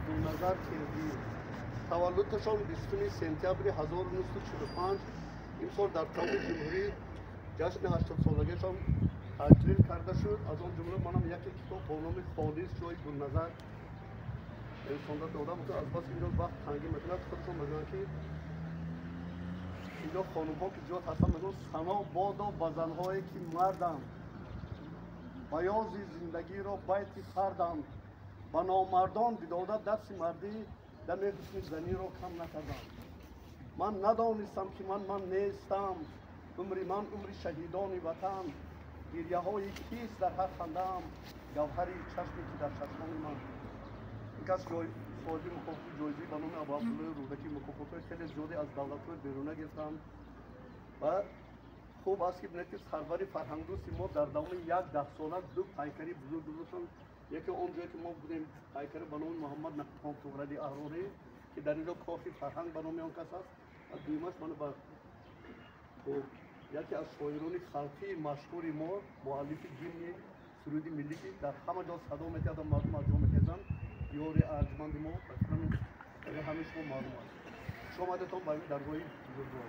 گلنظر کردی. تولدشان 20 سپتامبر 1945 امسال در تمام جمهوری جشن 80 سالگیشان تجلیل کرده شد. از آن جمله منم یک کتاب با نام خالص جای گلنظر انسان داده بود. از بس اینجا وقت تنگی میکنه خودشون میگن که اینجا خانم ها که زیاد هستن میگن ثنا بادا به زنهایی که مردند، بیاض زندگی را بیت کردند، به نامردان بداده درس مردی دم حسن زنی را کم نکردند. من ندانستم که من نیستم، عمری من عمر شهیدان وطن، گریه های کیست در هر خنده‌ام، گوهری چشمی که در چشمان من. این کس صاحب مکافات جایزه به نام ابوعبدالله رودکی مکافات‌های خیلی زیادی از دولت‌های بیرونه گرفتند و خوب است که ببینید که سرور فرهنگدوست ما در دوام یک 10 ساله دو پیکری بزرگ گذاشتن. یکی اونجایی که ما بودیم پیکر به نام محمد نقیب‌خان طغرلی احراری که در اینجا کافی فرهنگ به نام آن کس است و دویمش من با یکی از شاعران خلقی مشهور ما مؤلف گیمن سرود ملی که در همه جا صدا می‌کردن مردم از جا می‌خیزند، یار ارجمند ما همه شما معلوم است. شما دتون با این درگاهی بزرگوار